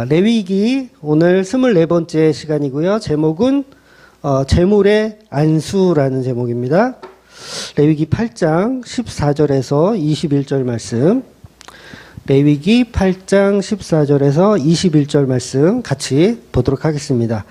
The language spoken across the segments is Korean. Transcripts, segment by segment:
레위기 오늘 24번째 시간이고요. 제목은 재물의 안수라는 제목입니다. 레위기 8장 14절에서 21절 말씀, 레위기 8장 14절에서 21절 말씀 같이 보도록 하겠습니다.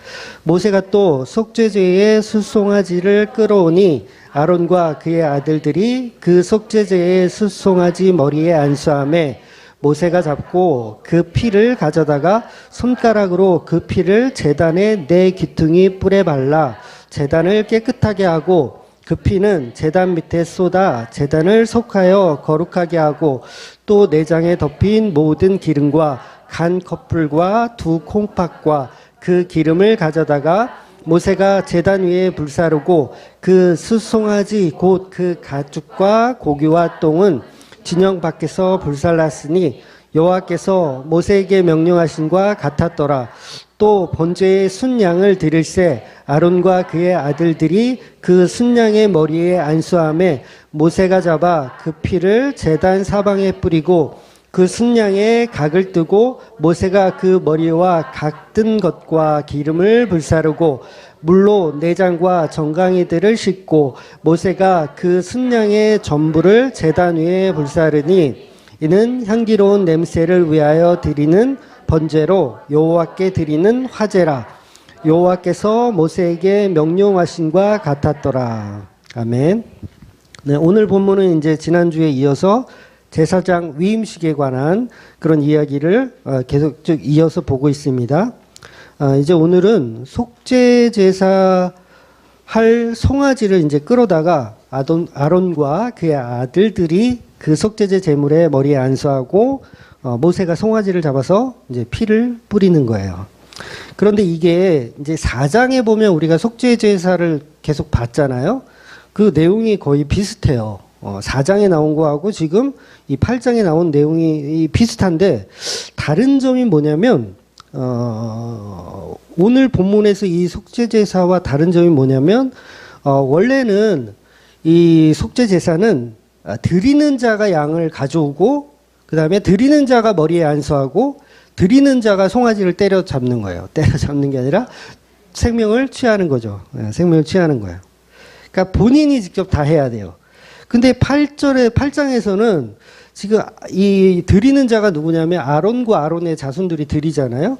모세가 또 속죄제의 숫송아지를 끌어오니 아론과 그의 아들들이 그 속죄제의 숫송아지 머리에 안수하매 모세가 잡고 그 피를 가져다가 손가락으로 그 피를 제단의 네 귀퉁이 뿔에 발라 제단을 깨끗하게 하고 그 피는 제단 밑에 쏟아 제단을 속하여 거룩하게 하고 또 내장에 덮인 모든 기름과 간 컵불과 두 콩팥과 그 기름을 가져다가 모세가 제단 위에 불사르고 그 숫송아지 곧 그 가축과 고기와 똥은 진영 밖에서 불살랐으니 여호와께서 모세에게 명령하신과 같았더라. 또 번제의 순양을 드릴새 아론과 그의 아들들이 그 순양의 머리에 안수하매 모세가 잡아 그 피를 제단 사방에 뿌리고 그 순양의 각을 뜨고 모세가 그 머리와 각 뜬 것과 기름을 불사르고 물로 내장과 정강이들을 씻고 모세가 그 순양의 전부를 제단 위에 불사르니 이는 향기로운 냄새를 위하여 드리는 번제로 여호와께 드리는 화제라. 여호와께서 모세에게 명령하신과 같았더라. 아멘. 네, 오늘 본문은 이제 지난주에 이어서 제사장 위임식에 관한 그런 이야기를 계속 쭉 이어서 보고 있습니다. 이제 오늘은 속죄 제사 할 송아지를 이제 끌어다가 아론과 그의 아들들이 그 속죄제 제물에 머리에 안수하고 모세가 송아지를 잡아서 이제 피를 뿌리는 거예요. 그런데 이게 이제 4장에 보면 우리가 속죄 제사를 계속 봤잖아요. 그 내용이 거의 비슷해요. 4장에 나온 거하고 지금 이 8장에 나온 내용이 비슷한데 다른 점이 뭐냐면 오늘 본문에서 이 속죄제사와 다른 점이 뭐냐면 원래는 이 속죄제사는 드리는 자가 양을 가져오고 그 다음에 드리는 자가 머리에 안수하고 드리는 자가 송아지를 때려잡는 거예요. 때려잡는 게 아니라 생명을 취하는 거죠. 생명을 취하는 거예요. 그러니까 본인이 직접 다 해야 돼요. 근데 8장에서는 지금 이 드리는 자가 누구냐면 아론과 아론의 자손들이 드리잖아요.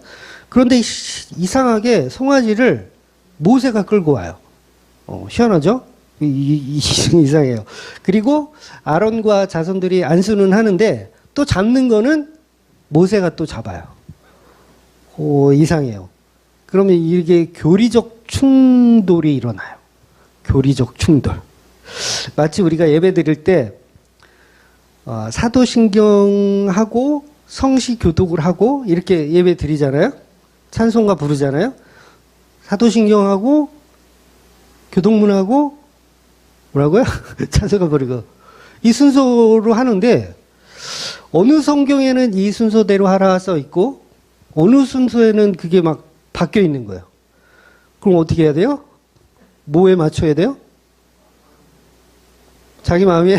그런데 이상하게 송아지를 모세가 끌고 와요. 희한하죠? 이상해요. 그리고 아론과 자손들이 안수는 하는데 또 잡는 거는 모세가 또 잡아요. 이상해요. 그러면 이게 교리적 충돌이 일어나요. 교리적 충돌. 마치 우리가 예배 드릴 때 사도신경하고 성시교독을 하고 이렇게 예배 드리잖아요. 찬송가 부르잖아요. 사도신경하고 교독문하고 뭐라고요? 찬송가 부르고 이 순서로 하는데 어느 성경에는 이 순서대로 하라 써 있고 어느 순서에는 그게 막 바뀌어 있는 거예요. 그럼 어떻게 해야 돼요? 뭐에 맞춰야 돼요? 자기 마음이에요.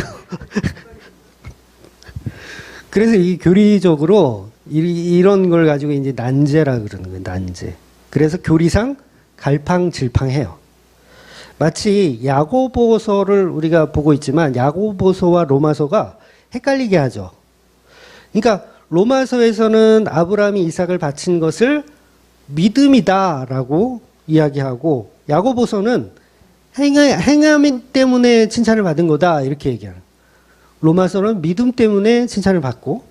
그래서 이 교리적으로 이런 걸 가지고 이제 난제라 그러는 거예요. 난제. 그래서 교리상 갈팡질팡해요. 마치 야고보서를 우리가 보고 있지만 야고보서와 로마서가 헷갈리게 하죠. 그러니까 로마서에서는 아브라함이 이삭을 바친 것을 믿음이다라고 이야기하고 야고보서는 행함 때문에 칭찬을 받은 거다 이렇게 얘기하는. 로마서는 믿음 때문에 칭찬을 받고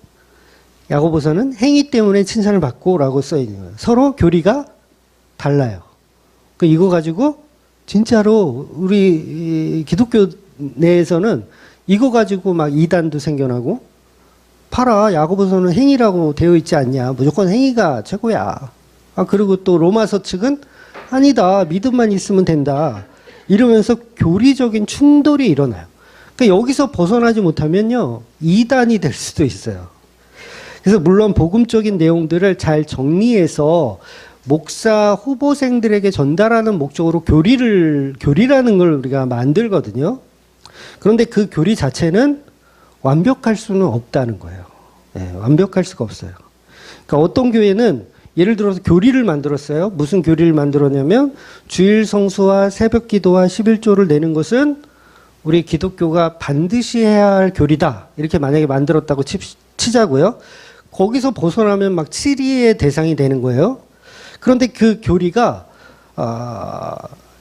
야고보서는 행위 때문에 칭찬을 받고라고 써 있는 거예요. 서로 교리가 달라요. 이거 가지고 진짜로 우리 기독교 내에서는 이거 가지고 막 이단도 생겨나고 봐라 야고보서는 행위라고 되어 있지 않냐. 무조건 행위가 최고야. 그리고 또 로마서 측은 아니다. 믿음만 있으면 된다. 이러면서 교리적인 충돌이 일어나요. 그러니까 여기서 벗어나지 못하면요, 이단이 될 수도 있어요. 그래서 물론 복음적인 내용들을 잘 정리해서 목사 후보생들에게 전달하는 목적으로 교리라는 걸 우리가 만들거든요. 그런데 그 교리 자체는 완벽할 수는 없다는 거예요. 완벽할 수가 없어요. 그러니까 어떤 교회는 예를 들어서 교리를 만들었어요. 무슨 교리를 만들었냐면 주일 성수와 새벽 기도와 11조를 내는 것은 우리 기독교가 반드시 해야 할 교리다. 이렇게 만약에 만들었다고 치자고요. 거기서 벗어나면 막 치리의 대상이 되는 거예요. 그런데 그 교리가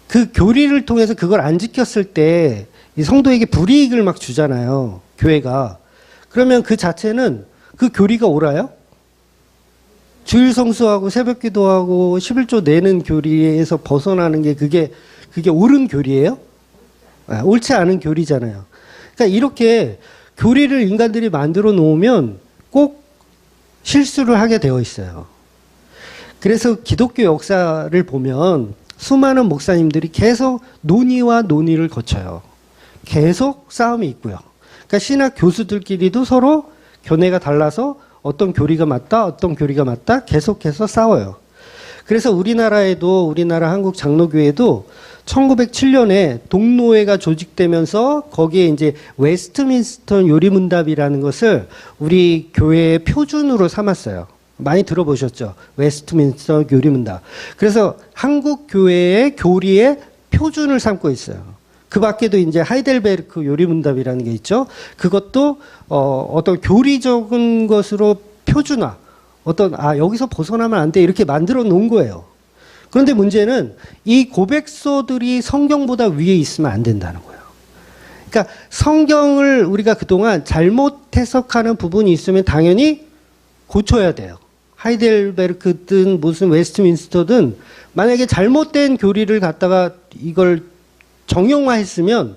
그 교리를 통해서 그걸 안 지켰을 때 이 성도에게 불이익을 막 주잖아요. 교회가. 그러면 그 자체는 그 교리가 옳아요? 주일 성수하고 새벽 기도하고 11조 내는 교리에서 벗어나는 게 그게 옳은 교리예요? 옳지 않은 교리잖아요. 그러니까 이렇게 교리를 인간들이 만들어 놓으면 꼭 실수를 하게 되어 있어요. 그래서 기독교 역사를 보면 수많은 목사님들이 계속 논의와 논의를 거쳐요. 계속 싸움이 있고요. 그러니까 신학 교수들끼리도 서로 견해가 달라서 어떤 교리가 맞다, 어떤 교리가 맞다 계속해서 싸워요. 그래서 우리나라에도 우리나라 한국 장로교회도 1907년에 동노회가 조직되면서 거기에 이제 웨스트민스터 요리문답이라는 것을 우리 교회의 표준으로 삼았어요. 많이 들어보셨죠? 웨스트민스터 요리문답. 그래서 한국 교회의 교리의 표준을 삼고 있어요. 그 밖에도 이제 하이델베르크 요리문답이라는 게 있죠. 그것도 어떤 교리적인 것으로 표준화, 여기서 벗어나면 안 돼 이렇게 만들어 놓은 거예요. 그런데 문제는 이 고백서들이 성경보다 위에 있으면 안 된다는 거예요. 그러니까 성경을 우리가 그동안 잘못 해석하는 부분이 있으면 당연히 고쳐야 돼요. 하이델베르크든 무슨 웨스트민스터든 만약에 잘못된 교리를 갖다가 이걸 정형화했으면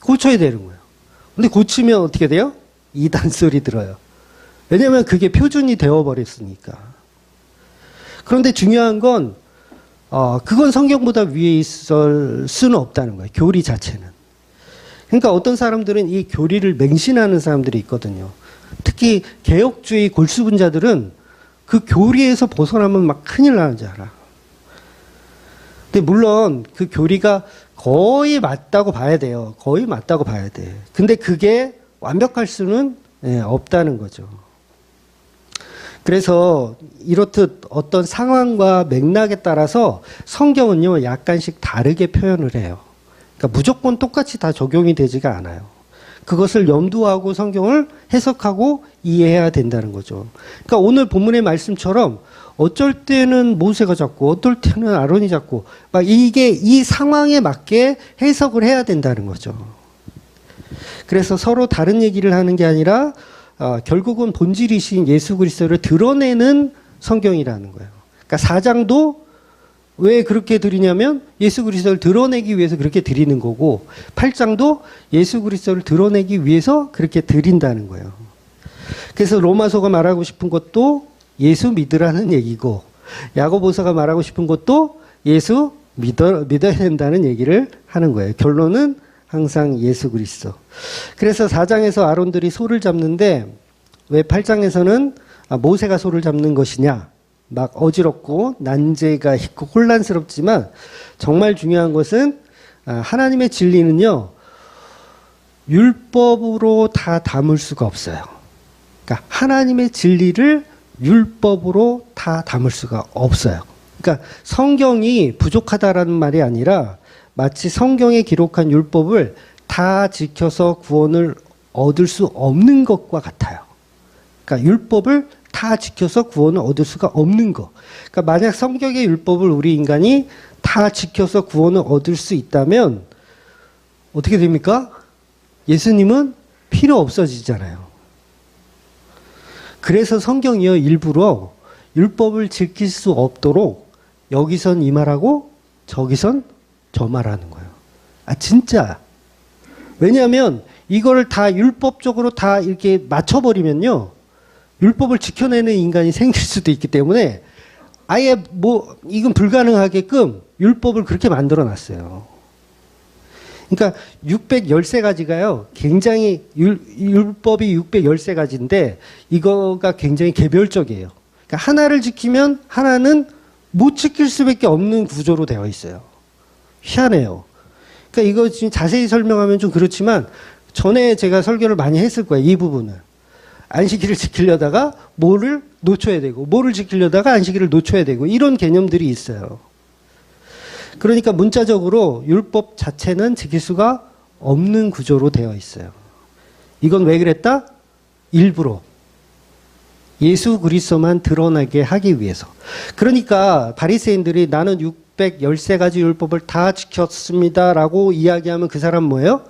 고쳐야 되는 거예요. 근데 고치면 어떻게 돼요? 이단 소리 들어요. 왜냐하면 그게 표준이 되어버렸으니까. 그런데 중요한 건 그건 성경보다 위에 있을 수는 없다는 거예요. 교리 자체는. 그러니까 어떤 사람들은 이 교리를 맹신하는 사람들이 있거든요. 특히 개혁주의 골수분자들은 그 교리에서 벗어나면 막 큰일 나는 줄 알아. 근데 물론 그 교리가 거의 맞다고 봐야 돼요. 거의 맞다고 봐야 돼. 근데 그게 완벽할 수는 없다는 거죠. 그래서 이렇듯 어떤 상황과 맥락에 따라서 성경은요, 약간씩 다르게 표현을 해요. 그러니까 무조건 똑같이 다 적용이 되지가 않아요. 그것을 염두하고 성경을 해석하고 이해해야 된다는 거죠. 그러니까 오늘 본문의 말씀처럼 어쩔 때는 모세가 잡고 어떨 때는 아론이 잡고 막 이게 이 상황에 맞게 해석을 해야 된다는 거죠. 그래서 서로 다른 얘기를 하는 게 아니라 결국은 본질이신 예수 그리스도를 드러내는 성경이라는 거예요. 그러니까 4장도 왜 그렇게 드리냐면 예수 그리스도를 드러내기 위해서 그렇게 드리는 거고 8장도 예수 그리스도를 드러내기 위해서 그렇게 드린다는 거예요. 그래서 로마서가 말하고 싶은 것도 예수 믿으라는 얘기고 야고보서가 말하고 싶은 것도 예수 믿어야 된다는 얘기를 하는 거예요. 결론은 항상 예수 그리스도. 그래서 4장에서 아론들이 소를 잡는데 왜 8장에서는 모세가 소를 잡는 것이냐. 막 어지럽고 난제가 있고 혼란스럽지만 정말 중요한 것은 하나님의 진리는요. 율법으로 다 담을 수가 없어요. 그러니까 하나님의 진리를 율법으로 다 담을 수가 없어요. 그러니까 성경이 부족하다라는 말이 아니라 마치 성경에 기록한 율법을 다 지켜서 구원을 얻을 수 없는 것과 같아요. 그러니까 율법을 다 지켜서 구원을 얻을 수가 없는 것. 그러니까 만약 성경의 율법을 우리 인간이 다 지켜서 구원을 얻을 수 있다면 어떻게 됩니까? 예수님은 필요 없어지잖아요. 그래서 성경이요 일부러 율법을 지킬 수 없도록 여기선 이 말하고 저기선 저 말하는 거예요. 진짜. 왜냐하면 이거를 다 율법적으로 다 이렇게 맞춰버리면요. 율법을 지켜내는 인간이 생길 수도 있기 때문에 아예 이건 불가능하게끔 율법을 그렇게 만들어 놨어요. 그러니까 613가지가요. 굉장히 율법이 613가지인데 이거가 굉장히 개별적이에요. 그러니까 하나를 지키면 하나는 못 지킬 수밖에 없는 구조로 되어 있어요. 희한해요. 그러니까 이거 지금 자세히 설명하면 좀 그렇지만 전에 제가 설교를 많이 했을 거예요. 이 부분을. 안식일을 지키려다가 뭐를 놓쳐야 되고, 뭐를 지키려다가 안식일을 놓쳐야 되고, 이런 개념들이 있어요. 그러니까 문자적으로 율법 자체는 지킬 수가 없는 구조로 되어 있어요. 이건 왜 그랬다? 일부러. 예수 그리스도만 드러나게 하기 위해서. 그러니까 바리새인들이 나는 613가지 율법을 다 지켰습니다라고 이야기하면 그 사람 뭐예요?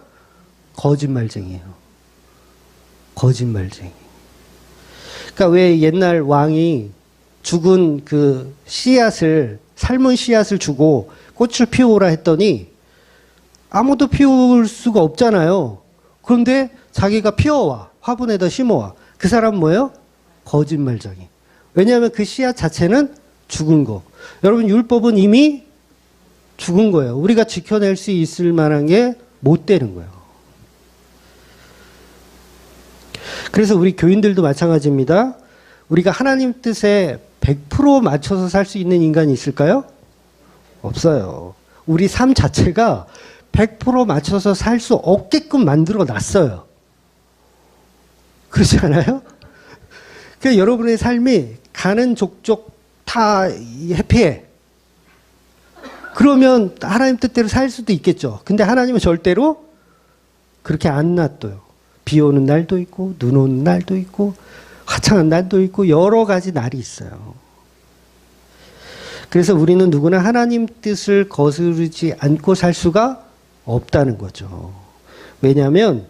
거짓말쟁이에요. 거짓말쟁이. 그러니까 왜 옛날 왕이 죽은 그 씨앗을, 삶은 씨앗을 주고 꽃을 피우라 했더니 아무도 피울 수가 없잖아요. 그런데 자기가 피워와. 화분에다 심어와. 그 사람 뭐예요? 거짓말쟁이. 왜냐하면 그 씨앗 자체는 죽은 거. 여러분, 율법은 이미 죽은 거예요. 우리가 지켜낼 수 있을 만한 게 못 되는 거예요. 그래서 우리 교인들도 마찬가지입니다. 우리가 하나님 뜻에 100% 맞춰서 살 수 있는 인간이 있을까요? 없어요. 우리 삶 자체가 100% 맞춰서 살 수 없게끔 만들어 놨어요. 그렇지 않아요? 그러니까 여러분의 삶이 가는 족족 다 해피해. 그러면 하나님 뜻대로 살 수도 있겠죠. 근데 하나님은 절대로 그렇게 안 놔둬요. 비 오는 날도 있고, 눈 오는 날도 있고, 화창한 날도 있고, 여러 가지 날이 있어요. 그래서 우리는 누구나 하나님 뜻을 거스르지 않고 살 수가 없다는 거죠. 왜냐하면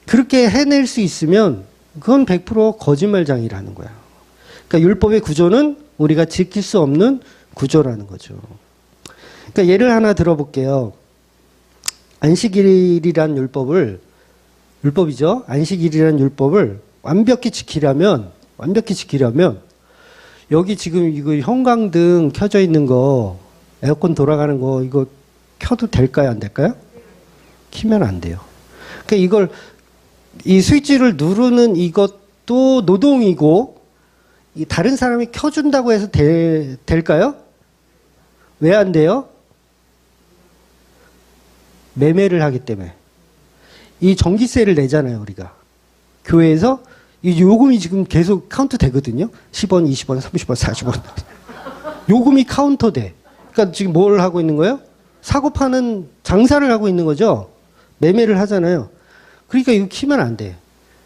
그렇게 해낼 수 있으면 그건 100% 거짓말장이라는 거야. 그러니까 율법의 구조는 우리가 지킬 수 없는 구조라는 거죠. 그러니까 예를 하나 들어볼게요. 안식일이란 율법이죠. 안식일이란 율법을 완벽히 지키려면 여기 지금 이거 형광등 켜져 있는 거, 에어컨 돌아가는 거 이거 켜도 될까요? 안 될까요? 키면 안 돼요. 그러니까 이 스위치를 누르는 이것도 노동이고, 다른 사람이 켜준다고 해서 될까요? 왜 안 돼요? 매매를 하기 때문에. 이 전기세를 내잖아요, 우리가. 교회에서 이 요금이 지금 계속 카운트 되거든요. 10원, 20원, 30원, 40원. 요금이 카운터 돼. 그러니까 지금 뭘 하고 있는 거예요? 사고 파는 장사를 하고 있는 거죠. 매매를 하잖아요. 그러니까 이거 키면 안 돼.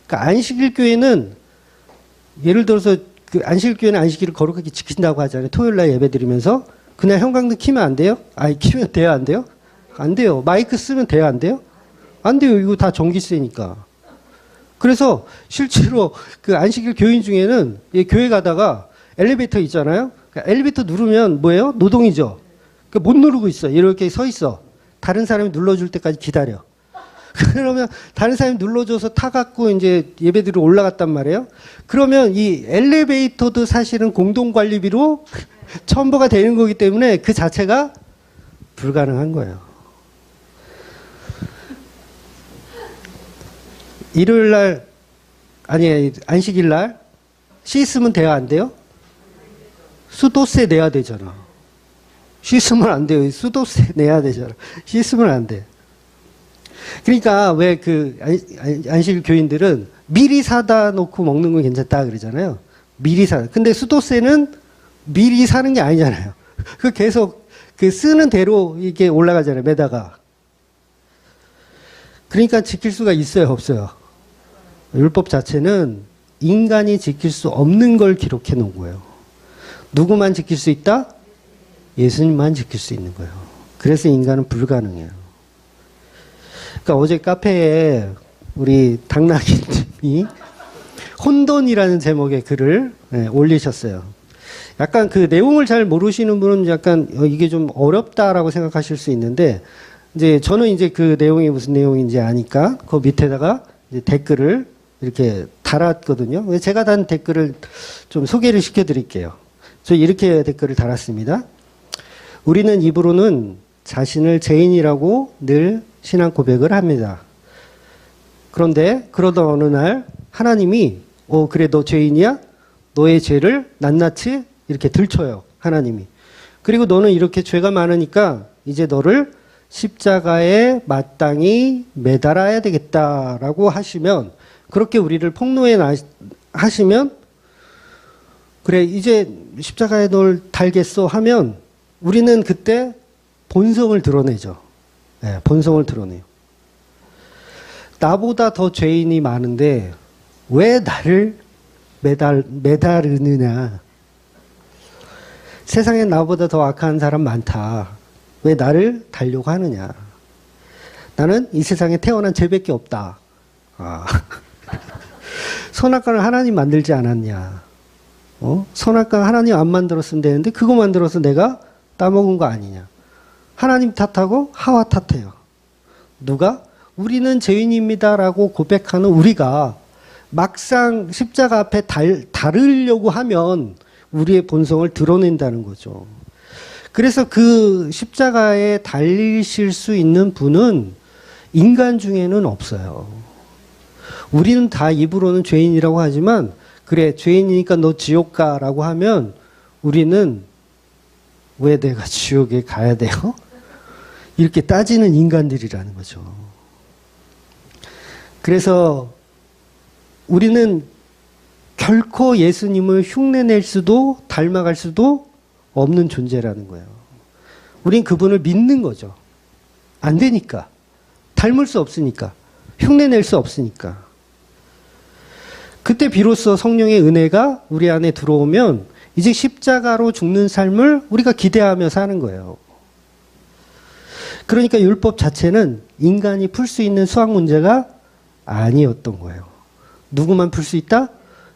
그러니까 안식일 교회는 예를 들어서 그 안식일 교회는 안식일을 거룩하게 지킨다고 하잖아요. 토요일 날 예배 드리면서 그냥 형광등 키면 안 돼요? 아니, 키면 돼요, 안 돼요? 안 돼요. 마이크 쓰면 돼요, 안 돼요? 안 돼요. 이거 다 전기세니까. 그래서 실제로 그 안식일 교인 중에는 교회 가다가 엘리베이터 있잖아요. 그러니까 엘리베이터 누르면 뭐예요? 노동이죠. 그러니까 못 누르고 있어. 이렇게 서 있어. 다른 사람이 눌러줄 때까지 기다려. 그러면 다른 사람이 눌러줘서 타갖고 이제 예배드리러 올라갔단 말이에요. 그러면 이 엘리베이터도 사실은 공동관리비로 첨부가 되는 거기 때문에 그 자체가 불가능한 거예요. 일요일 날, 아니, 안식일 날, 씻으면 돼요, 안 돼요? 수도세 내야 되잖아. 씻으면 안 돼요. 수도세 내야 되잖아. 씻으면 안 돼. 그러니까 왜 그 안식일 교인들은 미리 사다 놓고 먹는 건 괜찮다 그러잖아요. 미리 사. 근데 수도세는 미리 사는 게 아니잖아요. 그 계속 그 쓰는 대로 이게 올라가잖아요. 매다가. 그러니까 지킬 수가 있어요, 없어요? 율법 자체는 인간이 지킬 수 없는 걸 기록해 놓은 거예요. 누구만 지킬 수 있다? 예수님만 지킬 수 있는 거예요. 그래서 인간은 불가능해요. 그러니까 어제 카페에 우리 당나귀님이 혼돈이라는 제목의 글을 올리셨어요. 약간 그 내용을 잘 모르시는 분은 약간 이게 좀 어렵다라고 생각하실 수 있는데, 이제 저는 이제 그 내용이 무슨 내용인지 아니까 그 밑에다가 이제 댓글을 이렇게 달았거든요. 제가 단 댓글을 좀 소개를 시켜드릴게요. 저 이렇게 댓글을 달았습니다. 우리는 입으로는 자신을 죄인이라고 늘 신앙 고백을 합니다. 그런데 그러던 어느 날 하나님이 그래 너 죄인이야? 너의 죄를 낱낱이 이렇게 들춰요. 하나님이. 그리고 너는 이렇게 죄가 많으니까 이제 너를 십자가에 마땅히 매달아야 되겠다라고 하시면, 그렇게 우리를 폭로해 하시면 그래, 이제 십자가에 널 달겠어 하면 우리는 그때 본성을 드러내죠. 네, 본성을 드러내요. 나보다 더 죄인이 많은데 왜 나를 매다르느냐. 세상에 나보다 더 악한 사람 많다. 왜 나를 달려고 하느냐. 나는 이 세상에 태어난 죄밖에 없다. 아. 선악과를 하나님 만들지 않았냐. 선악과 하나님 안 만들었으면 되는데 그거 만들어서 내가 따먹은 거 아니냐. 하나님 탓하고 하와 탓해요. 누가? 우리는 죄인입니다라고 고백하는 우리가 막상 십자가 앞에 다르려고 하면 우리의 본성을 드러낸다는 거죠. 그래서 그 십자가에 달리실 수 있는 분은 인간 중에는 없어요. 우리는 다 입으로는 죄인이라고 하지만 그래 죄인이니까 너 지옥 가라고 하면 우리는 왜 내가 지옥에 가야 돼요? 이렇게 따지는 인간들이라는 거죠. 그래서 우리는 결코 예수님을 흉내낼 수도 닮아갈 수도 없는 존재라는 거예요. 우린 그분을 믿는 거죠. 안 되니까. 닮을 수 없으니까. 흉내낼 수 없으니까. 그때 비로소 성령의 은혜가 우리 안에 들어오면 이제 십자가로 죽는 삶을 우리가 기대하며 사는 거예요. 그러니까 율법 자체는 인간이 풀 수 있는 수학 문제가 아니었던 거예요. 누구만 풀 수 있다?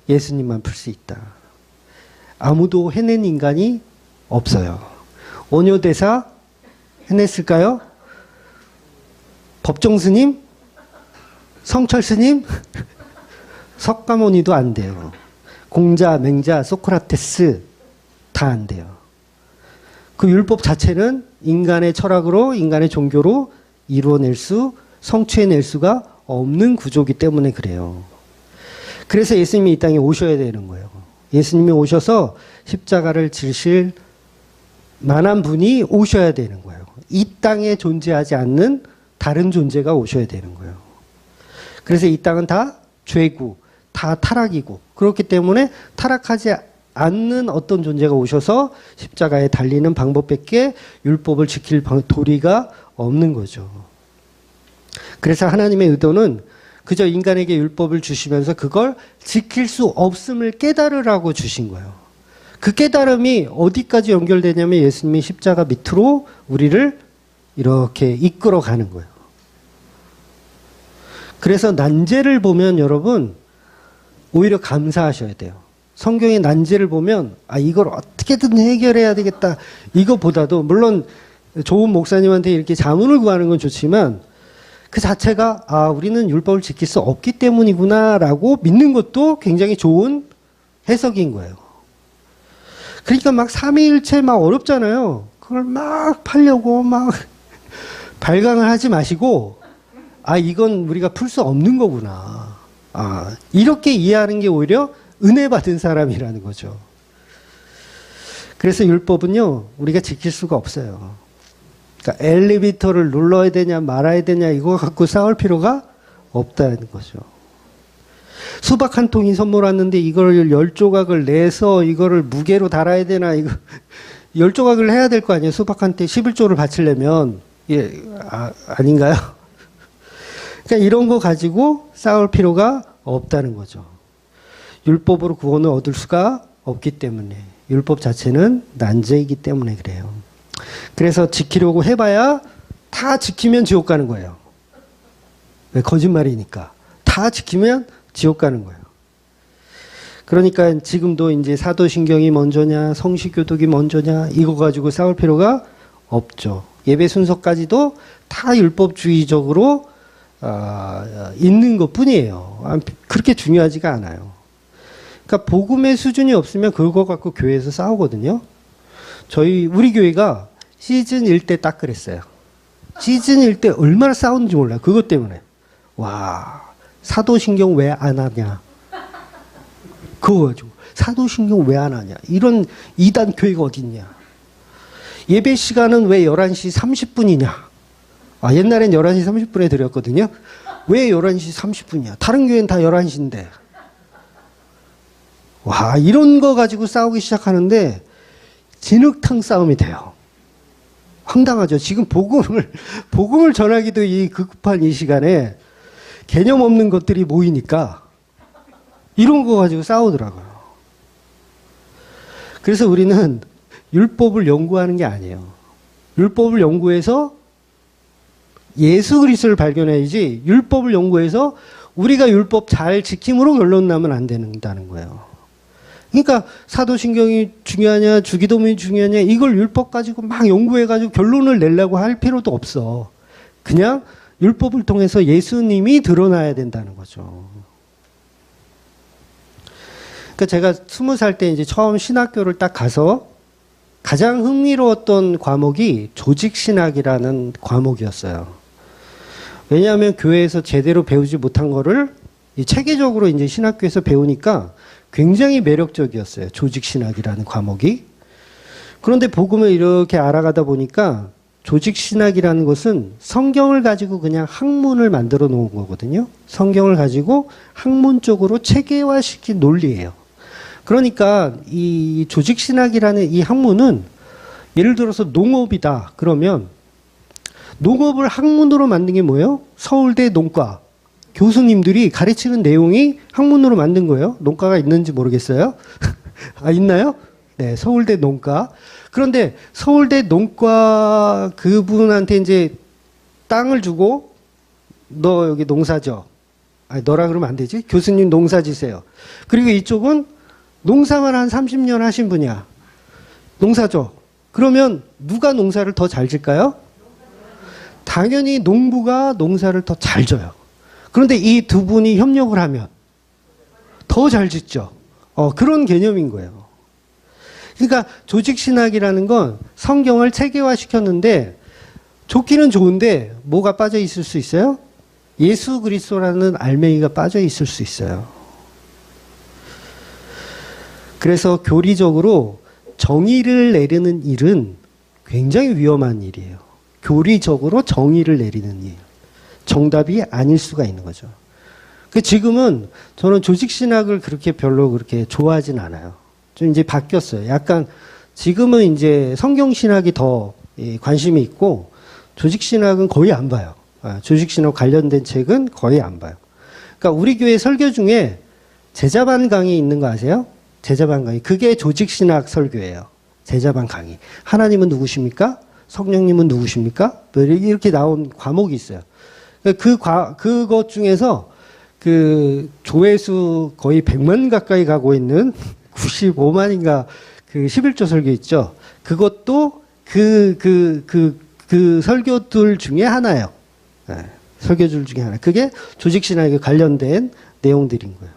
예수님만 풀 수 있다. 아무도 해낸 인간이 없어요. 원효대사 해냈을까요? 법정스님? 성철스님? 석가모니도 안 돼요. 공자, 맹자, 소크라테스 다 안 돼요. 그 율법 자체는 인간의 철학으로, 인간의 종교로 이루어낼 수, 성취해낼 수가 없는 구조이기 때문에 그래요. 그래서 예수님이 이 땅에 오셔야 되는 거예요. 예수님이 오셔서 십자가를 지실 만한 분이 오셔야 되는 거예요. 이 땅에 존재하지 않는 다른 존재가 오셔야 되는 거예요. 그래서 이 땅은 다 죄고 다 타락이고 그렇기 때문에 타락하지 않는 어떤 존재가 오셔서 십자가에 달리는 방법밖에 율법을 지킬 도리가 없는 거죠. 그래서 하나님의 의도는 그저 인간에게 율법을 주시면서 그걸 지킬 수 없음을 깨달으라고 주신 거예요. 그 깨달음이 어디까지 연결되냐면 예수님이 십자가 밑으로 우리를 이렇게 이끌어 가는 거예요. 그래서 난제를 보면 여러분 오히려 감사하셔야 돼요. 성경의 난제를 보면 아 이걸 어떻게든 해결해야 되겠다 이거보다도 물론 좋은 목사님한테 이렇게 자문을 구하는 건 좋지만 그 자체가 아 우리는 율법을 지킬 수 없기 때문이구나라고 믿는 것도 굉장히 좋은 해석인 거예요. 그러니까 막 삼위일체 막 어렵잖아요. 그걸 막 팔려고 막 발광을 하지 마시고 아 이건 우리가 풀 수 없는 거구나. 아 이렇게 이해하는 게 오히려 은혜 받은 사람이라는 거죠. 그래서 율법은요 우리가 지킬 수가 없어요. 그러니까 엘리베이터를 눌러야 되냐 말아야 되냐 이거 갖고 싸울 필요가 없다는 거죠. 수박 한 통이 선물 왔는데 이걸 10조각을 내서 이거를 무게로 달아야 되나 이거 10조각을 해야 될 거 아니에요. 수박한테 11조를 바치려면 예 아닌가요? 그러니까 이런 거 가지고 싸울 필요가 없다는 거죠. 율법으로 구원을 얻을 수가 없기 때문에 율법 자체는 난제이기 때문에 그래요. 그래서 지키려고 해봐야 다 지키면 지옥 가는 거예요. 왜? 거짓말이니까. 다 지키면 지옥 가는 거예요. 그러니까 지금도 이제 사도신경이 먼저냐 성시교독이 먼저냐 이거 가지고 싸울 필요가 없죠. 예배 순서까지도 다 율법주의적으로 있는 것뿐이에요. 그렇게 중요하지가 않아요. 그러니까 복음의 수준이 없으면 그거 갖고 교회에서 싸우거든요. 우리 교회가 시즌 1 때 딱 그랬어요. 시즌 1 때 얼마나 싸우는지 몰라요. 그것 때문에. 와, 사도신경 왜 안 하냐. 그거 가지고. 사도신경 왜 안 하냐. 이런 이단 교회가 어딨냐. 예배 시간은 왜 11시 30분이냐. 아, 옛날엔 11시 30분에 드렸거든요. 왜 11시 30분이야. 다른 교회는 다 11시인데. 와, 이런 거 가지고 싸우기 시작하는데 진흙탕 싸움이 돼요. 황당하죠. 지금 복음을 전하기도 이 급한 이 시간에 개념 없는 것들이 모이니까 이런 거 가지고 싸우더라고요. 그래서 우리는 율법을 연구하는 게 아니에요. 율법을 연구해서 예수 그리스도를 발견해야지 율법을 연구해서 우리가 율법 잘 지킴으로 결론 나면 안 된다는 거예요. 그러니까 사도신경이 중요하냐 주기도문이 중요하냐 이걸 율법 가지고 막 연구해가지고 결론을 내려고 할 필요도 없어. 그냥 율법을 통해서 예수님이 드러나야 된다는 거죠. 그러니까 제가 20살 때 이제 처음 신학교를 딱 가서 가장 흥미로웠던 과목이 조직신학이라는 과목이었어요. 왜냐하면 교회에서 제대로 배우지 못한 거를 체계적으로 이제 신학교에서 배우니까 굉장히 매력적이었어요. 조직신학이라는 과목이. 그런데 복음을 이렇게 알아가다 보니까 조직신학이라는 것은 성경을 가지고 그냥 학문을 만들어 놓은 거거든요. 성경을 가지고 학문적으로 체계화시킨 논리예요. 그러니까 이 조직신학이라는 이 학문은 예를 들어서 농업이다. 그러면 농업을 학문으로 만든 게 뭐예요? 서울대 농과 교수님들이 가르치는 내용이 학문으로 만든 거예요. 농과가 있는지 모르겠어요. 아, 있나요? 네, 서울대 농과. 그런데 서울대 농과 그분한테 이제 땅을 주고 너 여기 농사져. 아니, 너라 그러면 안 되지. 교수님 농사 지세요. 그리고 이쪽은 농사만 한 30년 하신 분이야. 농사죠. 그러면 누가 농사를 더 잘 질까요? 당연히 농부가 농사를 더 잘 져요. 그런데 이 두 분이 협력을 하면 더 잘 짓죠. 그런 개념인 거예요. 그러니까 조직신학이라는 건 성경을 체계화시켰는데 좋기는 좋은데 뭐가 빠져 있을 수 있어요? 예수 그리스도라는 알맹이가 빠져 있을 수 있어요. 그래서 교리적으로 정의를 내리는 일은 굉장히 위험한 일이에요. 교리적으로 정의를 내리는 일. 정답이 아닐 수가 있는 거죠. 지금은 저는 조직신학을 별로 그렇게 좋아하진 않아요. 좀 이제 바뀌었어요. 약간 지금은 이제 성경신학이 더 관심이 있고 조직신학은 거의 안 봐요. 조직신학 관련된 책은 거의 안 봐요. 그러니까 우리 교회 설교 중에 제자반 강의 있는 거 아세요? 제자반 강의. 그게 조직신학 설교예요. 제자반 강의. 하나님은 누구십니까? 성령님은 누구십니까? 이렇게 나온 과목이 있어요. 그것 중에서 그 조회수 거의 100만 가까이 가고 있는 95만인가 그 11조 설교 있죠. 그것도 그 설교들 중에 하나예요. 네, 설교들 중에 하나. 그게 조직신학에 관련된 내용들인 거예요.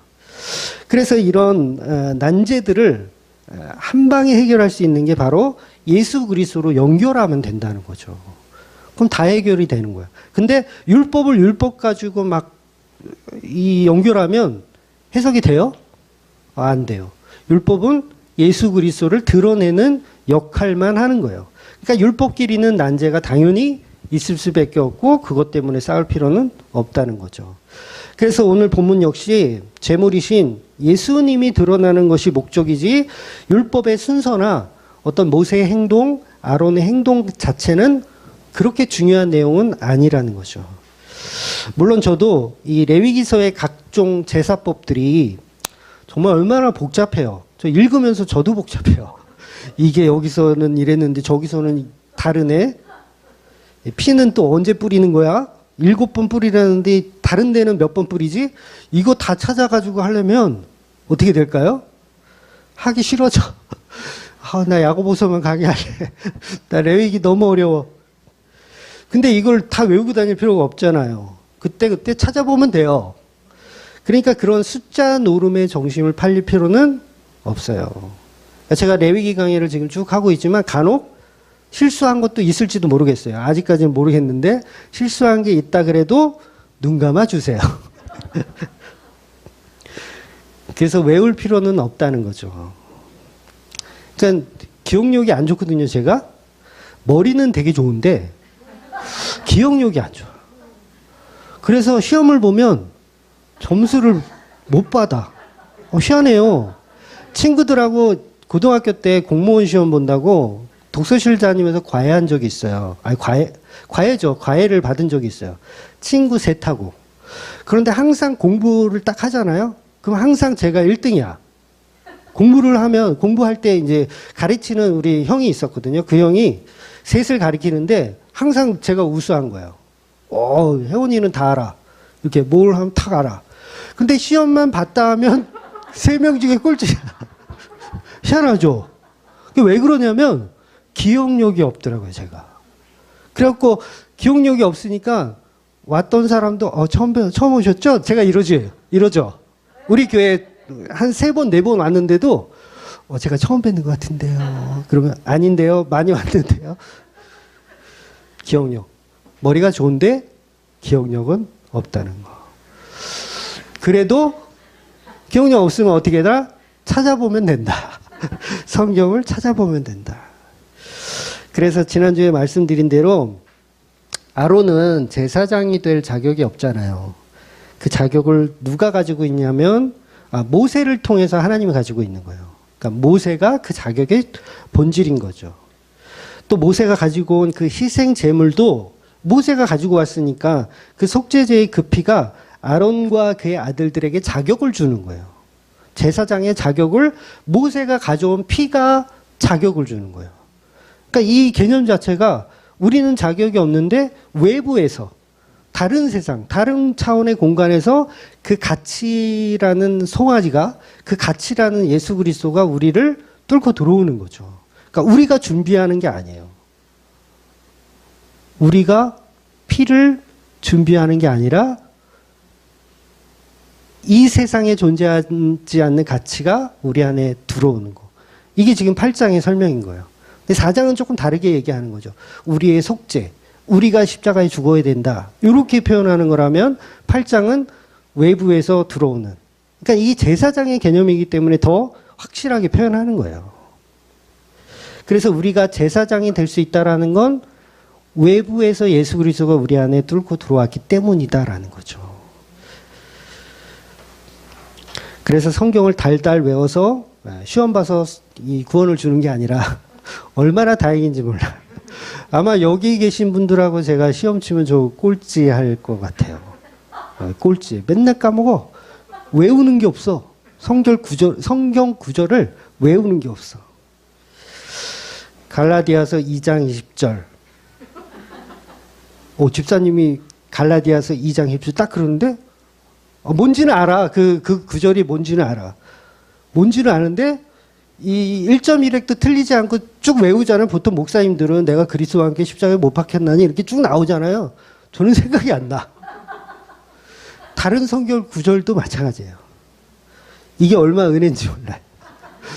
그래서 이런 난제들을 한 방에 해결할 수 있는 게 바로 예수 그리스도로 연결하면 된다는 거죠. 그럼 다 해결이 되는 거예요. 근데 율법을 율법 가지고 막 연결하면 해석이 돼요? 안 돼요. 율법은 예수 그리스도를 드러내는 역할만 하는 거예요. 그러니까 율법끼리는 난제가 당연히 있을 수밖에 없고 그것 때문에 싸울 필요는 없다는 거죠. 그래서 오늘 본문 역시 제물이신 예수님이 드러나는 것이 목적이지 율법의 순서나 어떤 모세의 행동, 아론의 행동 자체는 그렇게 중요한 내용은 아니라는 거죠. 물론 저도 이 레위기서의 각종 제사법들이 정말 얼마나 복잡해요. 저 읽으면서 저도 복잡해요. 이게 여기서는 이랬는데 저기서는 다르네. 피는 또 언제 뿌리는 거야? 7번 뿌리라는데 다른 데는 몇 번 뿌리지? 이거 다 찾아가지고 하려면 어떻게 될까요? 하기 싫어져. 나 야고보서만 강의할래. 나 레위기 너무 어려워. 근데 이걸 다 외우고 다닐 필요가 없잖아요. 그때 찾아보면 돼요. 그러니까 그런 숫자 노름의 정신을 팔릴 필요는 없어요. 제가 레위기 강의를 지금 쭉 하고 있지만 간혹 실수한 것도 있을지도 모르겠어요. 아직까지는 모르겠는데 실수한 게 있다 그래도 눈 감아 주세요. 그래서 외울 필요는 없다는 거죠. 그러니까 기억력이 안 좋거든요, 제가. 머리는 되게 좋은데 기억력이 안 좋아. 그래서 시험을 보면 점수를 못 받아. 희한해요. 친구들하고 고등학교 때 공무원 시험 본다고 독서실 다니면서 과외한 적이 있어요. 아니, 과외죠. 과외를 받은 적이 있어요. 친구 셋하고. 그런데 항상 공부를 딱 하잖아요. 그럼 항상 제가 1등이야. 공부를 하면, 공부할 때 이제 가르치는 우리 형이 있었거든요. 그 형이 셋을 가르치는데 항상 제가 우수한 거예요. 혜원이는 다 알아. 이렇게 뭘 하면 탁 알아. 근데 시험만 봤다 하면 3명 중에 꼴찌야. 희한하죠? 왜 그러냐면 기억력이 없더라고요, 제가. 그래갖고 기억력이 없으니까 왔던 사람도 처음 오셨죠? 제가 이러죠. 우리 교회 한 3번, 4번 왔는데도 제가 처음 뵙는 것 같은데요. 그러면 아닌데요. 많이 왔는데요. 기억력. 머리가 좋은데 기억력은 없다는 거. 그래도 기억력 없으면 어떻게 해라? 찾아보면 된다. 성경을 찾아보면 된다. 그래서 지난주에 말씀드린 대로 아론은 제사장이 될 자격이 없잖아요. 그 자격을 누가 가지고 있냐면 모세를 통해서 하나님이 가지고 있는 거예요. 그러니까 모세가 그 자격의 본질인 거죠. 또 모세가 가지고 온 그 희생 제물도 모세가 가지고 왔으니까 그 속죄제의 그 피가 아론과 그의 아들들에게 자격을 주는 거예요. 제사장의 자격을 모세가 가져온 피가 자격을 주는 거예요. 그러니까 이 개념 자체가 우리는 자격이 없는데 외부에서 다른 세상, 다른 차원의 공간에서 그 가치라는 송아지가, 그 가치라는 예수 그리스도가 우리를 뚫고 들어오는 거죠. 그러니까 우리가 준비하는 게 아니에요. 우리가 피를 준비하는 게 아니라 이 세상에 존재하지 않는 가치가 우리 안에 들어오는 거. 이게 지금 8장의 설명인 거예요. 근데 4장은 조금 다르게 얘기하는 거죠. 우리의 속죄, 우리가 십자가에 죽어야 된다. 이렇게 표현하는 거라면 8장은 외부에서 들어오는. 그러니까 이 제사장의 개념이기 때문에 더 확실하게 표현하는 거예요. 그래서 우리가 제사장이 될 수 있다라는 건 외부에서 예수 그리스도가 우리 안에 뚫고 들어왔기 때문이다라는 거죠. 그래서 성경을 달달 외워서 시험 봐서 이 구원을 주는 게 아니라 얼마나 다행인지 몰라. 아마 여기 계신 분들하고 제가 시험 치면 저 꼴찌 할 것 같아요. 꼴찌. 맨날 까먹어. 외우는 게 없어. 성경 구절을 외우는 게 없어. 갈라디아서 2장 20절. 집사님이 갈라디아서 2장 20절 딱 그러는데 뭔지는 알아. 그 구절이 뭔지는 알아. 뭔지는 아는데 이 1.1획도 틀리지 않고 쭉 외우잖아요. 보통 목사님들은 내가 그리스도와 함께 십자가에 못 박혔나니 이렇게 쭉 나오잖아요. 저는 생각이 안 나. 다른 성경 구절도 마찬가지예요. 이게 얼마나 은혜인지 몰라요.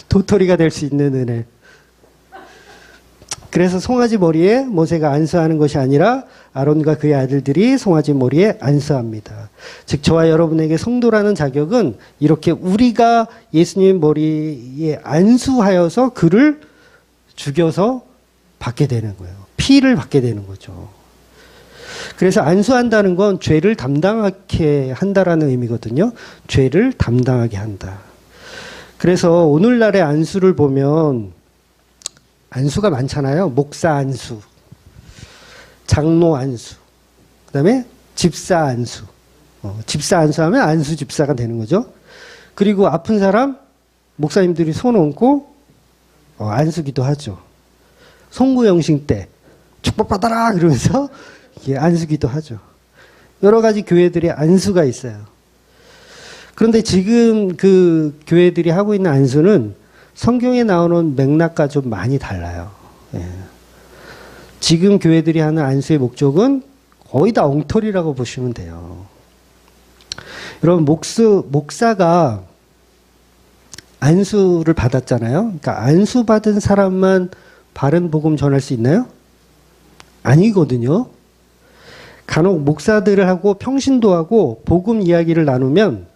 도토리가 될 수 있는 은혜. 그래서 송아지 머리에 모세가 안수하는 것이 아니라 아론과 그의 아들들이 송아지 머리에 안수합니다. 즉 저와 여러분에게 성도라는 자격은 이렇게 우리가 예수님 머리에 안수하여서 그를 죽여서 받게 되는 거예요. 피를 받게 되는 거죠. 그래서 안수한다는 건 죄를 담당하게 한다라는 의미거든요. 죄를 담당하게 한다. 그래서 오늘날의 안수를 보면 안수가 많잖아요. 목사 안수, 장로 안수, 그 다음에 집사 안수. 집사 안수하면 안수 집사가 되는 거죠. 그리고 아픈 사람 목사님들이 손 얹고 안수기도 하죠. 송구영신 때 축복받아라 그러면서 안수기도 하죠. 여러 가지 교회들이 안수가 있어요. 그런데 지금 그 교회들이 하고 있는 안수는 성경에 나오는 맥락과 좀 많이 달라요. 예. 지금 교회들이 하는 안수의 목적은 거의 다 엉터리라고 보시면 돼요. 여러분, 목사가 안수를 받았잖아요. 그러니까 안수 받은 사람만 바른 복음 전할 수 있나요? 아니거든요. 간혹 목사들을 하고 평신도하고 복음 이야기를 나누면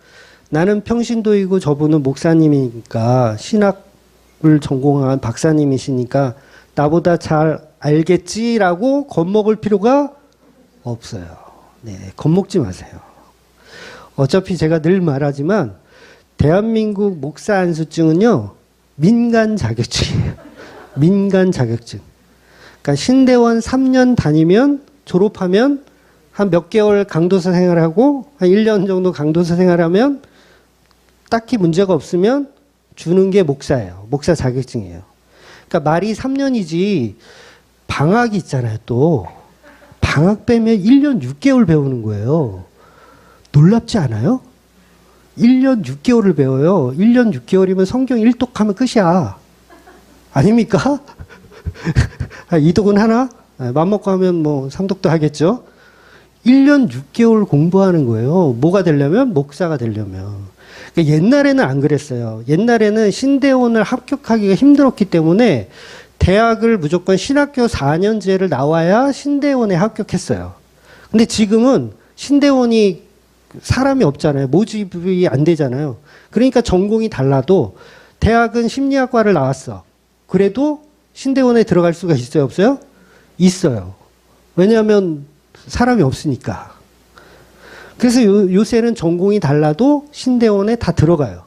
나는 평신도이고 저분은 목사님이니까 신학을 전공한 박사님이시니까 나보다 잘 알겠지라고 겁먹을 필요가 없어요. 네, 겁먹지 마세요. 어차피 제가 늘 말하지만 대한민국 목사 안수증은요, 민간 자격증이에요. 민간 자격증. 그러니까 신대원 3년 다니면, 졸업하면 한 몇 개월 강도사 생활하고 한 1년 정도 강도사 생활하면 딱히 문제가 없으면 주는 게 목사예요. 목사 자격증이에요. 그러니까 말이 3년이지 방학이 있잖아요. 또 방학 빼면 1년 6개월 배우는 거예요. 놀랍지 않아요? 1년 6개월을 배워요. 1년 6개월이면 성경 1독하면 끝이야. 아닙니까? 2독은 하나? 맘먹고 하면 뭐 3독도 하겠죠? 1년 6개월 공부하는 거예요. 뭐가 되려면? 목사가 되려면. 그러니까 옛날에는 안 그랬어요. 옛날에는 신대원을 합격하기가 힘들었기 때문에 대학을 무조건 신학교 4년제를 나와야 신대원에 합격했어요. 근데 지금은 신대원이 사람이 없잖아요. 모집이 안 되잖아요. 그러니까 전공이 달라도 대학은 심리학과를 나왔어. 그래도 신대원에 들어갈 수가 있어요? 없어요? 있어요. 왜냐하면 사람이 없으니까. 그래서 요새는 전공이 달라도 신대원에 다 들어가요.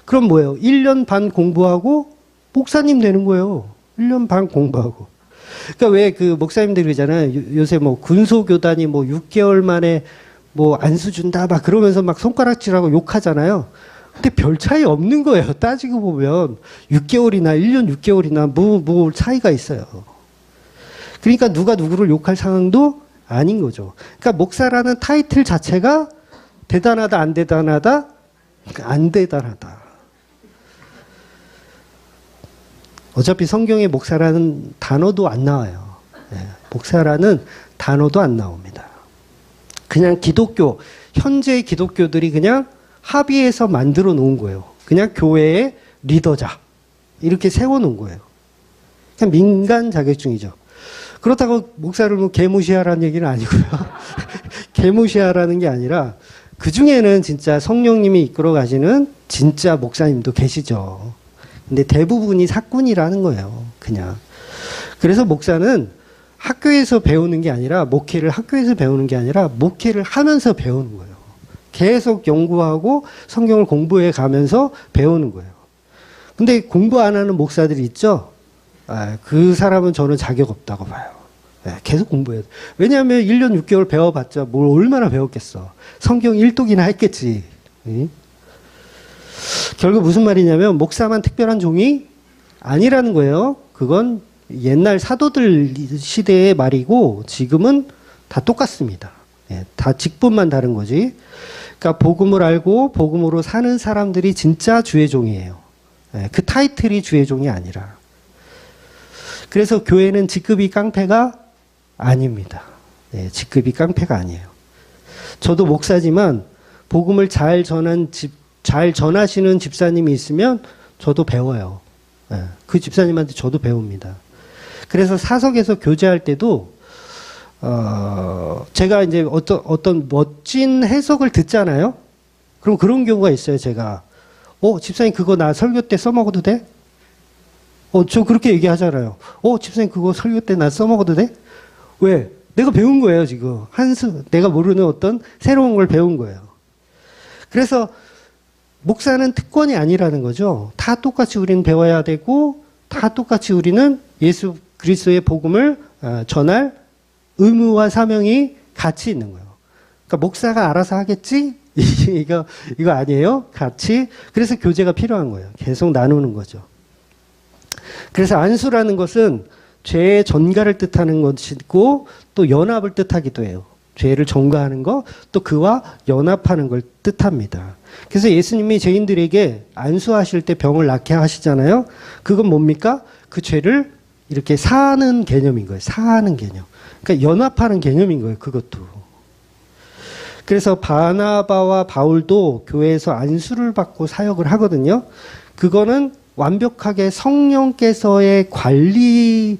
그럼 뭐예요? 1년 반 공부하고 목사님 되는 거예요. 1년 반 공부하고. 그러니까 왜 그 목사님들 그러잖아요. 요새 뭐 군소교단이 뭐 6개월 만에 뭐 안수 준다 막 그러면서 막 손가락질하고 욕하잖아요. 근데 별 차이 없는 거예요. 따지고 보면 6개월이나 1년 6개월이나 뭐 차이가 있어요. 그러니까 누가 누구를 욕할 상황도 아닌 거죠. 그러니까 목사라는 타이틀 자체가 대단하다 안 대단하다? 안 대단하다. 어차피 성경에 목사라는 단어도 안 나와요. 네, 목사라는 단어도 안 나옵니다. 그냥 기독교, 현재의 기독교들이 그냥 합의해서 만들어 놓은 거예요. 그냥 교회의 리더자. 이렇게 세워 놓은 거예요. 그냥 민간 자격증이죠. 그렇다고 목사를 뭐 개무시하라는 얘기는 아니고요. 개무시하라는 게 아니라 그 중에는 진짜 성령님이 이끌어 가시는 진짜 목사님도 계시죠. 근데 대부분이 사꾼이라는 거예요. 그냥. 그래서 목사는 학교에서 배우는 게 아니라 목회를 학교에서 배우는 게 아니라 목회를 하면서 배우는 거예요. 계속 연구하고 성경을 공부해 가면서 배우는 거예요. 근데 공부 안 하는 목사들이 있죠? 그 사람은 저는 자격 없다고 봐요. 계속 공부해야 돼. 왜냐하면 1년 6개월 배워봤자 뭘 얼마나 배웠겠어. 성경 1독이나 했겠지. 응? 결국 무슨 말이냐면 목사만 특별한 종이 아니라는 거예요. 그건 옛날 사도들 시대의 말이고 지금은 다 똑같습니다. 다 직분만 다른 거지. 그러니까 복음을 알고 복음으로 사는 사람들이 진짜 주의 종이에요. 그 타이틀이 주의 종이 아니라. 그래서 교회는 직급이 깡패가 아닙니다. 직급이 깡패가 아니에요. 저도 목사지만 복음을 잘 전하시는 집사님이 있으면 저도 배워요. 그 집사님한테 저도 배웁니다. 그래서 사석에서 교제할 때도 제가 이제 어떤 멋진 해석을 듣잖아요. 그럼 그런 경우가 있어요. 제가 집사님 그거 나 설교 때 써먹어도 돼? 저 그렇게 얘기하잖아요. 집사님 그거 설교 때 나 써먹어도 돼? 왜? 내가 배운 거예요, 지금. 내가 모르는 어떤 새로운 걸 배운 거예요. 그래서 목사는 특권이 아니라는 거죠. 다 똑같이 우리는 배워야 되고 다 똑같이 우리는 예수 그리스도의 복음을 전할 의무와 사명이 같이 있는 거예요. 그러니까 목사가 알아서 하겠지? 이거 아니에요? 같이. 그래서 교제가 필요한 거예요. 계속 나누는 거죠. 그래서 안수라는 것은 죄의 전가를 뜻하는 것이고 또 연합을 뜻하기도 해요. 죄를 전가하는 거, 또 그와 연합하는 걸 뜻합니다. 그래서 예수님이 죄인들에게 안수하실 때 병을 낫게 하시잖아요. 그건 뭡니까? 그 죄를 이렇게 사하는 개념인 거예요. 사하는 개념. 그러니까 연합하는 개념인 거예요. 그것도. 그래서 바나바와 바울도 교회에서 안수를 받고 사역을 하거든요. 그거는 완벽하게 성령께서의 관리한다라는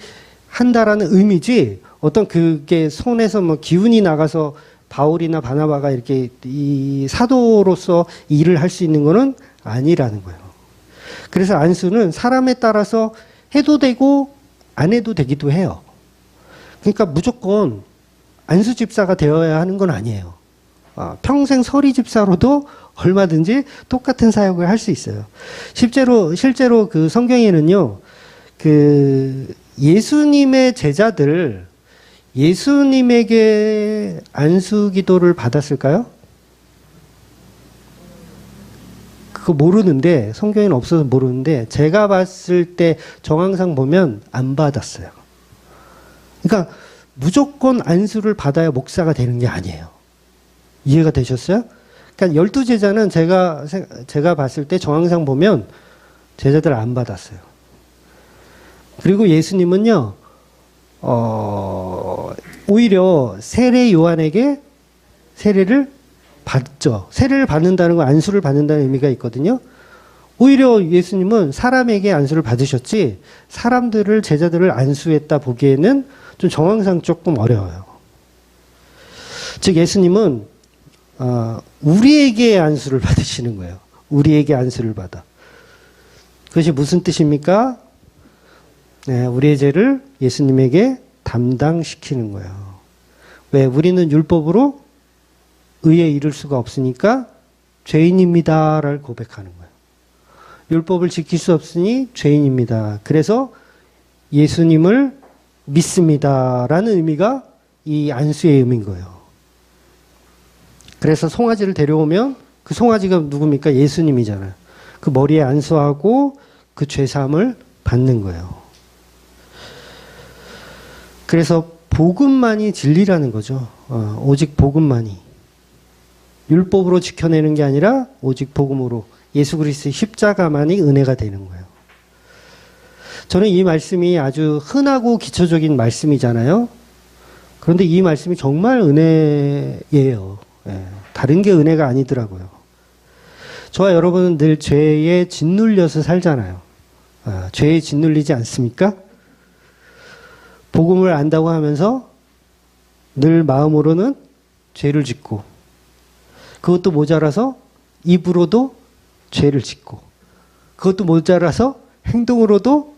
의미지 어떤 그게 손에서 뭐 기운이 나가서 바울이나 바나바가 이렇게 이 사도로서 일을 할 수 있는 거는 아니라는 거예요. 그래서 안수는 사람에 따라서 해도 되고 안 해도 되기도 해요. 그러니까 무조건 안수 집사가 되어야 하는 건 아니에요. 평생 서리 집사로도 얼마든지 똑같은 사역을 할 수 있어요. 실제로 그 성경에는요, 그 예수님의 제자들, 예수님에게 안수 기도를 받았을까요? 그거 모르는데, 성경에는 없어서 모르는데, 제가 봤을 때 정황상 보면 안 받았어요. 그러니까 무조건 안수를 받아야 목사가 되는 게 아니에요. 이해가 되셨어요? 그러니까 12제자는 제가 봤을 때 정황상 보면 제자들 안 받았어요. 그리고 예수님은요, 오히려 세례 요한에게 세례를 받죠. 세례를 받는다는 건 안수를 받는다는 의미가 있거든요. 오히려 예수님은 사람에게 안수를 받으셨지, 사람들을, 제자들을 안수했다 보기에는 좀 정황상 조금 어려워요. 즉, 예수님은, 우리에게 안수를 받으시는 거예요. 우리에게 안수를 받아. 그것이 무슨 뜻입니까? 네, 우리의 죄를 예수님에게 담당시키는 거예요. 왜? 우리는 율법으로 의에 이를 수가 없으니까 죄인입니다를 고백하는 거예요. 율법을 지킬 수 없으니 죄인입니다. 그래서 예수님을 믿습니다라는 의미가 이 안수의 의미인 거예요. 그래서 송아지를 데려오면 그 송아지가 누굽니까? 예수님이잖아요. 그 머리에 안수하고 그 죄사함을 받는 거예요. 그래서 복음만이 진리라는 거죠. 오직 복음만이. 율법으로 지켜내는 게 아니라 오직 복음으로 예수 그리스도의 십자가만이 은혜가 되는 거예요. 저는 이 말씀이 아주 흔하고 기초적인 말씀이잖아요. 그런데 이 말씀이 정말 은혜예요. 다른 게 은혜가 아니더라고요. 저와 여러분은 늘 죄에 짓눌려서 살잖아요. 죄에 짓눌리지 않습니까? 복음을 안다고 하면서 늘 마음으로는 죄를 짓고, 그것도 모자라서 입으로도 죄를 짓고, 그것도 모자라서 행동으로도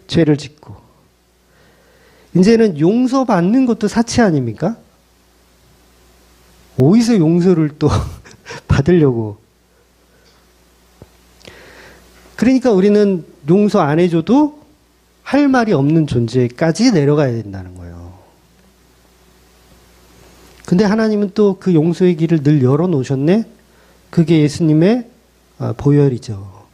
죄를 짓고, 이제는 용서받는 것도 사치 아닙니까? 어디서 용서를 또 받으려고. 그러니까 우리는 용서 안 해줘도 할 말이 없는 존재까지 내려가야 된다는 거예요. 근데 하나님은 또 그 용서의 길을 늘 열어놓으셨네? 그게 예수님의 보혈이죠.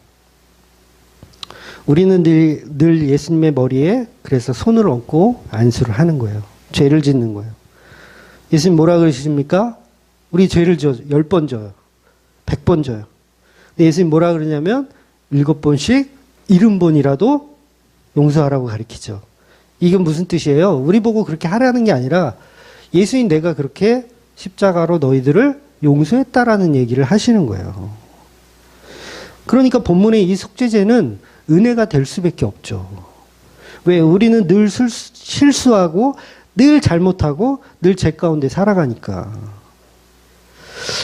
우리는 늘 예수님의 머리에 그래서 손을 얹고 안수를 하는 거예요. 죄를 짓는 거예요. 예수님 뭐라 그러십니까? 우리 죄를 져 10번 져요. 100번 져요. 근데 예수님 뭐라 그러냐면 7번씩 70번이라도 용서하라고 가르치죠. 이건 무슨 뜻이에요? 우리 보고 그렇게 하라는 게 아니라 예수님 내가 그렇게 십자가로 너희들을 용서했다라는 얘기를 하시는 거예요. 그러니까 본문의 이 속죄제는 은혜가 될 수밖에 없죠. 왜? 우리는 늘 실수하고 늘 잘못하고 늘 죄 가운데 살아가니까.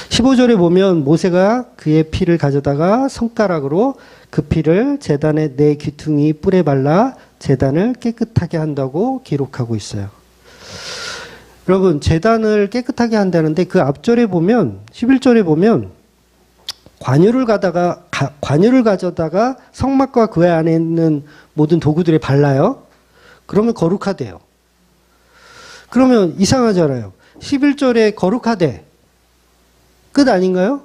15절에 보면 모세가 그의 피를 가져다가 손가락으로 그 피를 제단의 네 귀퉁이 뿔에 발라 제단을 깨끗하게 한다고 기록하고 있어요. 여러분, 제단을 깨끗하게 한다는데 그 앞절에 보면 11절에 보면 관유를 가져다가 성막과 그 안에 있는 모든 도구들에 발라요. 그러면 거룩하대요. 그러면 이상하잖아요. 11절에 거룩하대. 끝 아닌가요?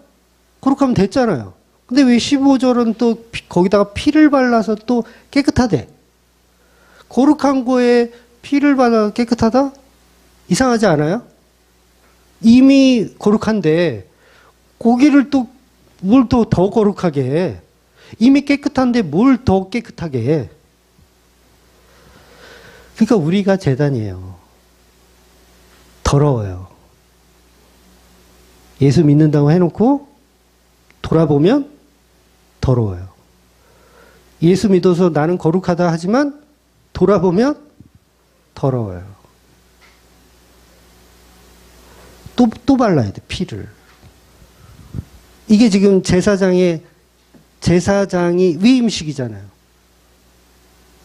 거룩하면 됐잖아요. 근데 왜 15절은 또 거기다가 피를 발라서 또 깨끗하대? 거룩한 거에 피를 발라 깨끗하다? 이상하지 않아요? 이미 거룩한데 고기를 또 뭘 더 거룩하게 해? 이미 깨끗한데 뭘 더 깨끗하게 해? 그러니까 우리가 제단이에요. 더러워요. 예수 믿는다고 해놓고 돌아보면 더러워요. 예수 믿어서 나는 거룩하다 하지만 돌아보면 더러워요. 또 발라야 돼, 피를. 이게 지금 제사장이 위임식이잖아요.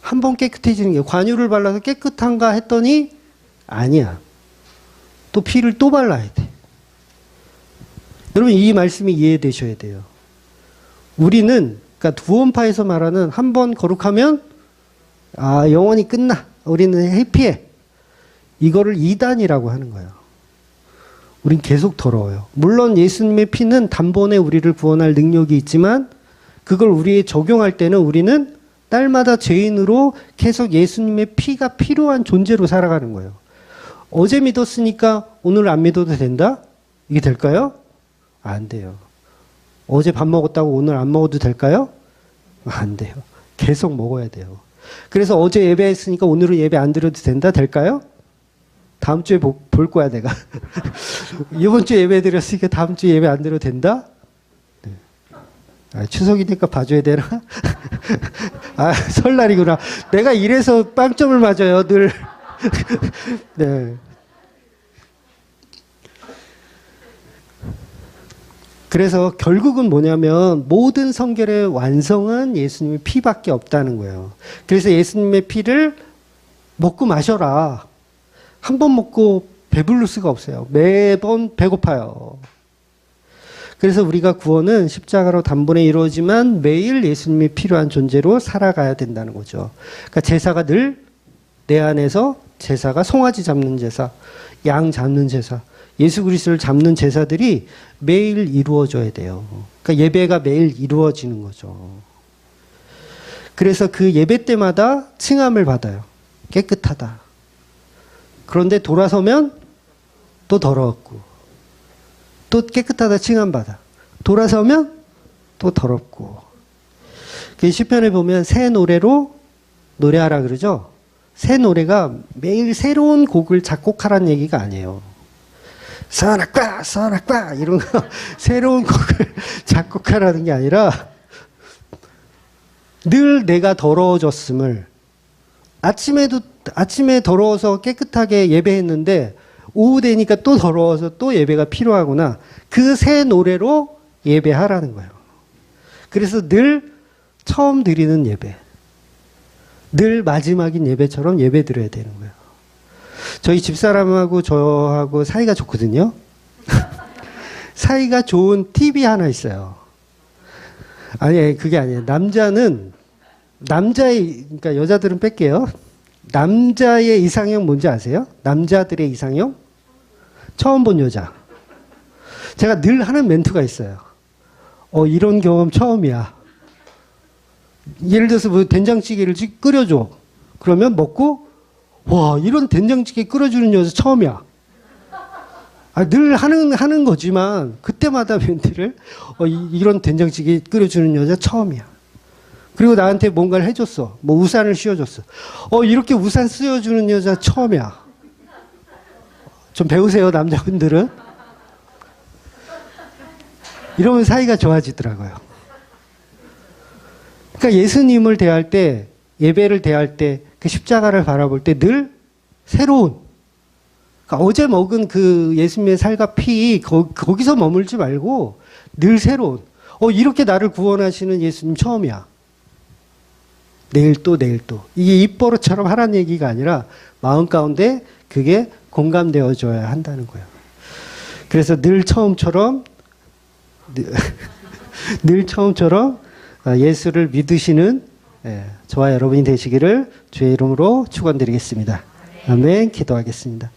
한 번 깨끗해지는 게, 관유를 발라서 깨끗한가 했더니 아니야. 또 피를 또 발라야 돼. 여러분 이 말씀이 이해되셔야 돼요. 우리는 그러니까 두원파에서 말하는 한 번 거룩하면 영원히 끝나. 우리는 해피해. 이거를 이단이라고 하는 거예요. 우린 계속 더러워요. 물론 예수님의 피는 단번에 우리를 구원할 능력이 있지만 그걸 우리에 적용할 때는 우리는 날마다 죄인으로 계속 예수님의 피가 필요한 존재로 살아가는 거예요. 어제 믿었으니까 오늘 안 믿어도 된다? 이게 될까요? 안 돼요. 어제 밥 먹었다고 오늘 안 먹어도 될까요? 안 돼요. 계속 먹어야 돼요. 그래서 어제 예배했으니까 오늘은 예배 안 드려도 된다? 될까요? 다음 주에 볼 거야, 내가. 이번 주에 예배 드렸으니까 다음 주에 예배 안 드려도 된다? 네. 추석이니까 봐줘야 되나? 설날이구나. 내가 이래서 빵점을 맞아요, 늘. 네. 그래서 결국은 뭐냐면 모든 성결의 완성은 예수님의 피밖에 없다는 거예요. 그래서 예수님의 피를 먹고 마셔라. 한 번 먹고 배부를 수가 없어요. 매번 배고파요. 그래서 우리가 구원은 십자가로 단번에 이루어지만 매일 예수님이 필요한 존재로 살아가야 된다는 거죠. 그러니까 제사가 늘 내 안에서 제사가 송아지 잡는 제사, 양 잡는 제사, 예수 그리스도를 잡는 제사들이 매일 이루어져야 돼요. 그러니까 예배가 매일 이루어지는 거죠. 그래서 그 예배 때마다 칭함을 받아요. 깨끗하다. 그런데 돌아서면 또 더러웠고 또 깨끗하다 칭함받아. 돌아서면 또 더럽고. 그 시편에 보면 새 노래로 노래하라 그러죠. 새 노래가 매일 새로운 곡을 작곡하라는 얘기가 아니에요. 써라꽉 이런 거 새로운 곡을 작곡하라는 게 아니라 늘 내가 더러워졌음을 아침에 더러워서 깨끗하게 예배했는데 오후 되니까 또 더러워서 또 예배가 필요하구나. 그 새 노래로 예배하라는 거예요. 그래서 늘 처음 드리는 예배, 늘 마지막인 예배처럼 예배 드려야 되는 거예요. 저희 집사람하고 저하고 사이가 좋거든요. 사이가 좋은 팁이 하나 있어요. 아니, 그게 아니에요. 그러니까 여자들은 뺄게요. 남자의 이상형 뭔지 아세요? 남자들의 이상형? 처음 본 여자. 제가 늘 하는 멘트가 있어요. 이런 경험 처음이야. 예를 들어서 뭐 된장찌개를 끓여줘. 그러면 먹고, 와, 이런 된장찌개 끓여주는 여자 처음이야. 늘 하는 거지만, 그때마다 멘트를, 이런 된장찌개 끓여주는 여자 처음이야. 그리고 나한테 뭔가를 해줬어. 뭐 우산을 씌워줬어. 이렇게 우산 씌워주는 여자 처음이야. 좀 배우세요, 남자분들은. 이러면 사이가 좋아지더라고요. 그러니까 예수님을 대할 때, 예배를 대할 때, 그 십자가를 바라볼 때 늘 새로운, 그러니까 어제 먹은 그 예수님의 살과 피, 거기서 머물지 말고 늘 새로운, 이렇게 나를 구원하시는 예수님 처음이야. 내일 또. 이게 입버릇처럼 하라는 얘기가 아니라 마음 가운데 그게 공감되어져야 한다는 거예요. 그래서 늘 처음처럼 예수를 믿으시는 저와 여러분이 되시기를 주의 이름으로 축원드리겠습니다. 아멘. 기도하겠습니다.